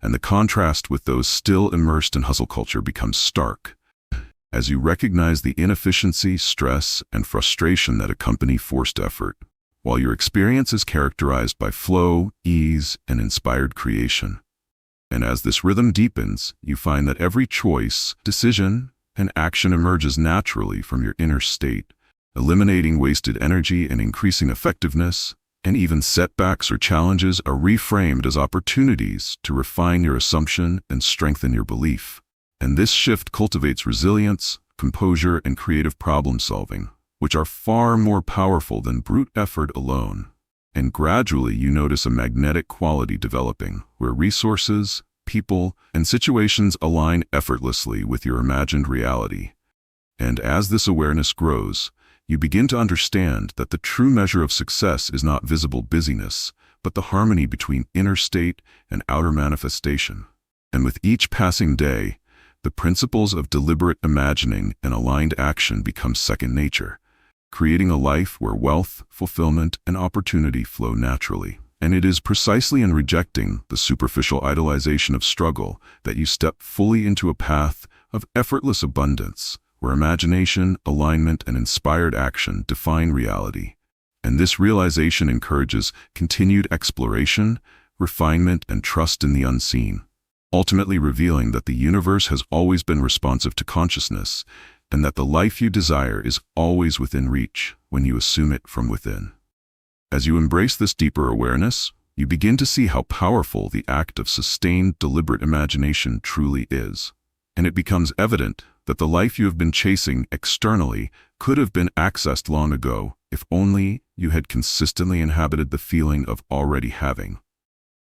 And the contrast with those still immersed in hustle culture becomes stark, as you recognize the inefficiency, stress, and frustration that accompany forced effort, while your experience is characterized by flow, ease, and inspired creation. And as this rhythm deepens, you find that every choice, decision, and action emerges naturally from your inner state, eliminating wasted energy and increasing effectiveness, and even setbacks or challenges are reframed as opportunities to refine your assumption and strengthen your belief. And this shift cultivates resilience, composure, and creative problem-solving, which are far more powerful than brute effort alone. And gradually you notice a magnetic quality developing, where resources, people, and situations align effortlessly with your imagined reality. And as this awareness grows, you begin to understand that the true measure of success is not visible busyness, but the harmony between inner state and outer manifestation. And with each passing day, the principles of deliberate imagining and aligned action become second nature, creating a life where wealth, fulfillment, and opportunity flow naturally. And it is precisely in rejecting the superficial idolization of struggle that you step fully into a path of effortless abundance, where imagination, alignment, and inspired action define reality. And this realization encourages continued exploration, refinement, and trust in the unseen, ultimately revealing that the universe has always been responsive to consciousness, and that the life you desire is always within reach when you assume it from within. As you embrace this deeper awareness, you begin to see how powerful the act of sustained, deliberate imagination truly is. And it becomes evident that the life you have been chasing externally could have been accessed long ago if only you had consistently inhabited the feeling of already having.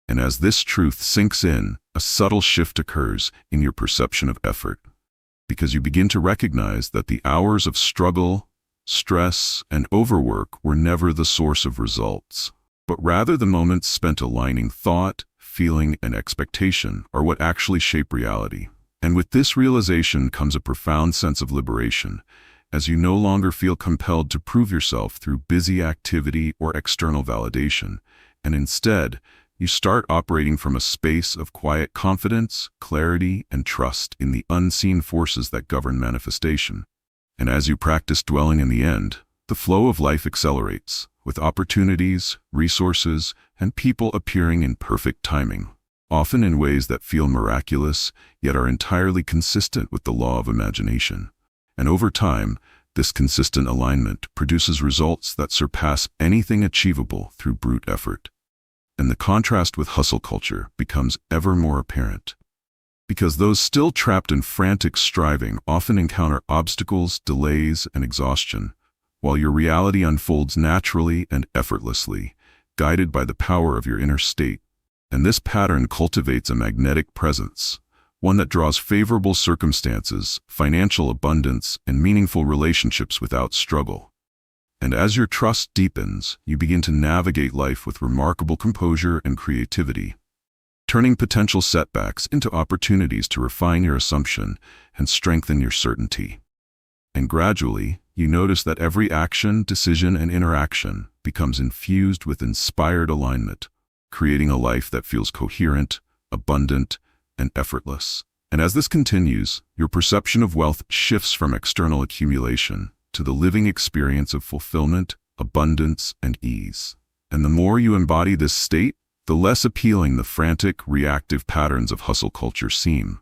And as this truth sinks in, a subtle shift occurs in your perception of effort, because you begin to recognize that the hours of struggle, stress, and overwork were never the source of results, but rather the moments spent aligning thought, feeling, and expectation are what actually shape reality. And with this realization comes a profound sense of liberation, as you no longer feel compelled to prove yourself through busy activity or external validation, and instead, you start operating from a space of quiet confidence, clarity, and trust in the unseen forces that govern manifestation. And as you practice dwelling in the end, the flow of life accelerates, with opportunities, resources, and people appearing in perfect timing, often in ways that feel miraculous, yet are entirely consistent with the law of imagination. And over time, this consistent alignment produces results that surpass anything achievable through brute effort. And the contrast with hustle culture becomes ever more apparent, because those still trapped in frantic striving often encounter obstacles, delays, and exhaustion, while your reality unfolds naturally and effortlessly, guided by the power of your inner state. And this pattern cultivates a magnetic presence, one that draws favorable circumstances, financial abundance, and meaningful relationships without struggle. And as your trust deepens, you begin to navigate life with remarkable composure and creativity, turning potential setbacks into opportunities to refine your assumption and strengthen your certainty. And gradually, you notice that every action, decision, and interaction becomes infused with inspired alignment, creating a life that feels coherent, abundant, and effortless. And as this continues, your perception of wealth shifts from external accumulation to the living experience of fulfillment, abundance, and ease. And the more you embody this state, the less appealing the frantic, reactive patterns of hustle culture seem,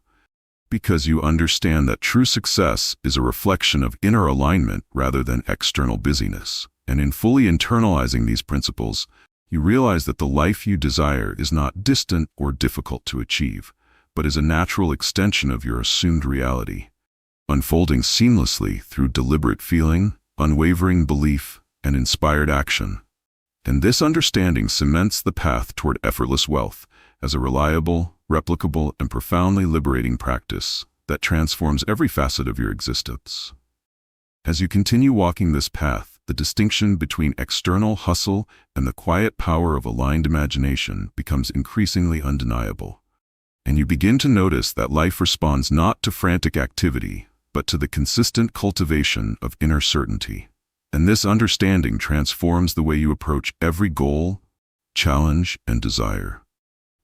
because you understand that true success is a reflection of inner alignment rather than external busyness. And in fully internalizing these principles, you realize that the life you desire is not distant or difficult to achieve, but is a natural extension of your assumed reality, unfolding seamlessly through deliberate feeling, unwavering belief, and inspired action. And this understanding cements the path toward effortless wealth as a reliable, replicable, and profoundly liberating practice that transforms every facet of your existence. As you continue walking this path, the distinction between external hustle and the quiet power of aligned imagination becomes increasingly undeniable. And you begin to notice that life responds not to frantic activity, but to the consistent cultivation of inner certainty. And this understanding transforms the way you approach every goal, challenge, and desire,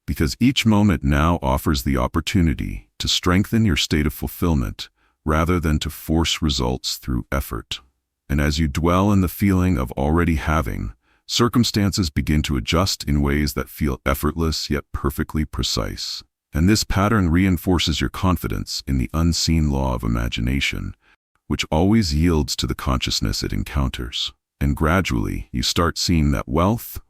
because each moment now offers the opportunity to strengthen your state of fulfillment rather than to force results through effort. And as you dwell in the feeling of already having, circumstances begin to adjust in ways that feel effortless yet perfectly precise. And this pattern reinforces your confidence in the unseen law of imagination, which always yields to the consciousness it encounters. And gradually, you start seeing that wealth,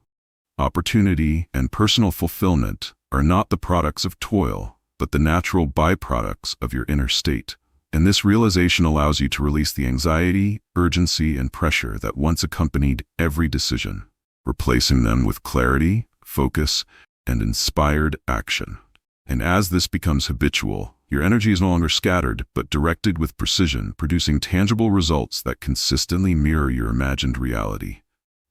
opportunity, and personal fulfillment are not the products of toil, but the natural byproducts of your inner state. And this realization allows you to release the anxiety, urgency, and pressure that once accompanied every decision, replacing them with clarity, focus, and inspired action. And as this becomes habitual, your energy is no longer scattered, but directed with precision, producing tangible results that consistently mirror your imagined reality.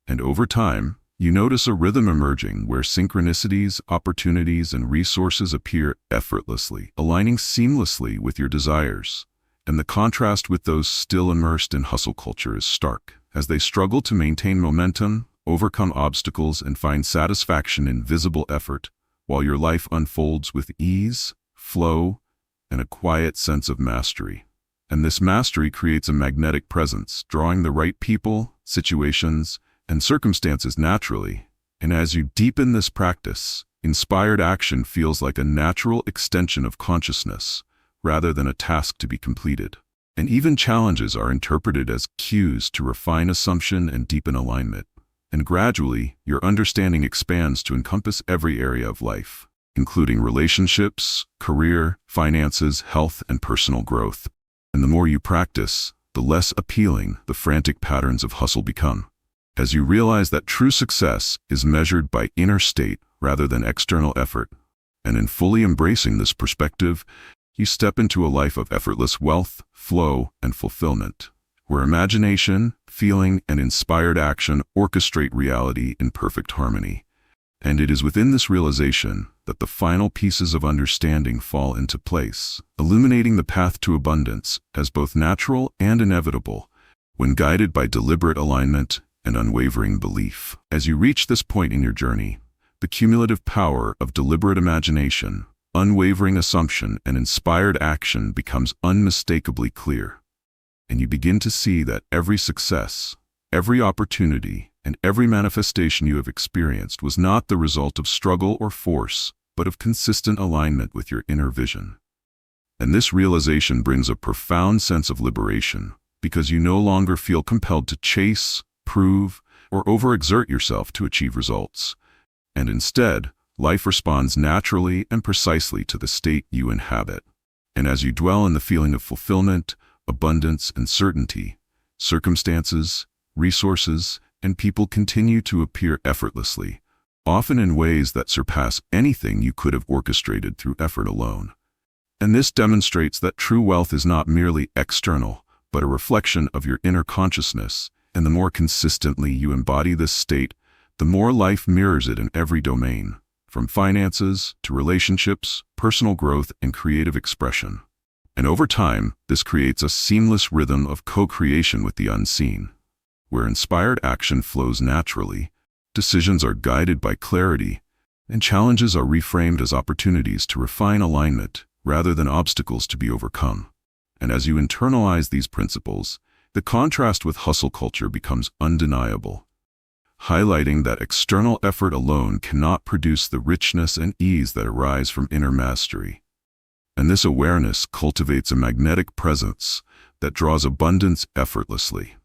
And over time, you notice a rhythm emerging where synchronicities, opportunities, and resources appear effortlessly, aligning seamlessly with your desires. And the contrast with those still immersed in hustle culture is stark, as they struggle to maintain momentum, overcome obstacles, and find satisfaction in visible effort, while your life unfolds with ease, flow, and a quiet sense of mastery. And this mastery creates a magnetic presence, drawing the right people, situations, and circumstances naturally. And as you deepen this practice, inspired action feels like a natural extension of consciousness, rather than a task to be completed. And even challenges are interpreted as cues to refine assumption and deepen alignment. And gradually, your understanding expands to encompass every area of life, including relationships, career, finances, health, and personal growth. And the more you practice, the less appealing the frantic patterns of hustle become, as you realize that true success is measured by inner state rather than external effort. And in fully embracing this perspective, you step into a life of effortless wealth, flow, and fulfillment, where imagination, feeling, and inspired action orchestrate reality in perfect harmony. And it is within this realization that the final pieces of understanding fall into place, illuminating the path to abundance as both natural and inevitable, when guided by deliberate alignment and unwavering belief. As you reach this point in your journey, the cumulative power of deliberate imagination, unwavering assumption, and inspired action becomes unmistakably clear. And you begin to see that every success, every opportunity, and every manifestation you have experienced was not the result of struggle or force, but of consistent alignment with your inner vision. And this realization brings a profound sense of liberation, because you no longer feel compelled to chase, prove, or overexert yourself to achieve results. And instead, life responds naturally and precisely to the state you inhabit. And as you dwell in the feeling of fulfillment, abundance, and certainty, circumstances, resources, and people continue to appear effortlessly, often in ways that surpass anything you could have orchestrated through effort alone. And this demonstrates that true wealth is not merely external, but a reflection of your inner consciousness, and the more consistently you embody this state, the more life mirrors it in every domain, from finances to relationships, personal growth, and creative expression. And over time, this creates a seamless rhythm of co-creation with the unseen, where inspired action flows naturally, decisions are guided by clarity, and challenges are reframed as opportunities to refine alignment rather than obstacles to be overcome. And as you internalize these principles, the contrast with hustle culture becomes undeniable, highlighting that external effort alone cannot produce the richness and ease that arise from inner mastery. And this awareness cultivates a magnetic presence that draws abundance effortlessly,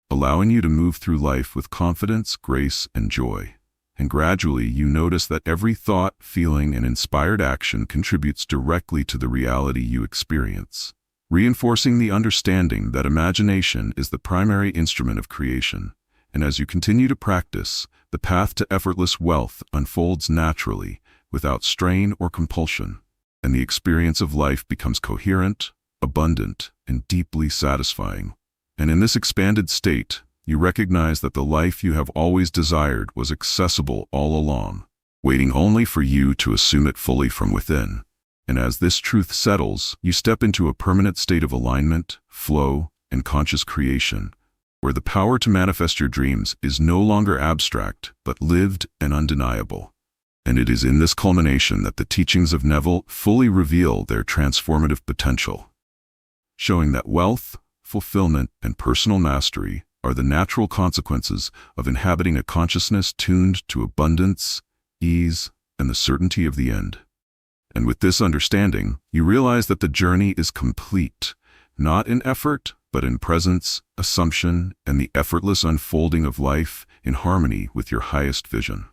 allowing you to move through life with confidence, grace, and joy. And gradually you notice that every thought, feeling, and inspired action contributes directly to the reality you experience, reinforcing the understanding that imagination is the primary instrument of creation. And as you continue to practice, the path to effortless wealth unfolds naturally, without strain or compulsion, and the experience of life becomes coherent, abundant, and deeply satisfying. And in this expanded state, you recognize that the life you have always desired was accessible all along, waiting only for you to assume it fully from within. And as this truth settles, you step into a permanent state of alignment, flow, and conscious creation, where the power to manifest your dreams is no longer abstract, but lived and undeniable. And it is in this culmination that the teachings of Neville fully reveal their transformative potential, showing that wealth, fulfillment, and personal mastery are the natural consequences of inhabiting a consciousness tuned to abundance, ease, and the certainty of the end. And with this understanding, you realize that the journey is complete, not in effort, but in presence, assumption, and the effortless unfolding of life in harmony with your highest vision.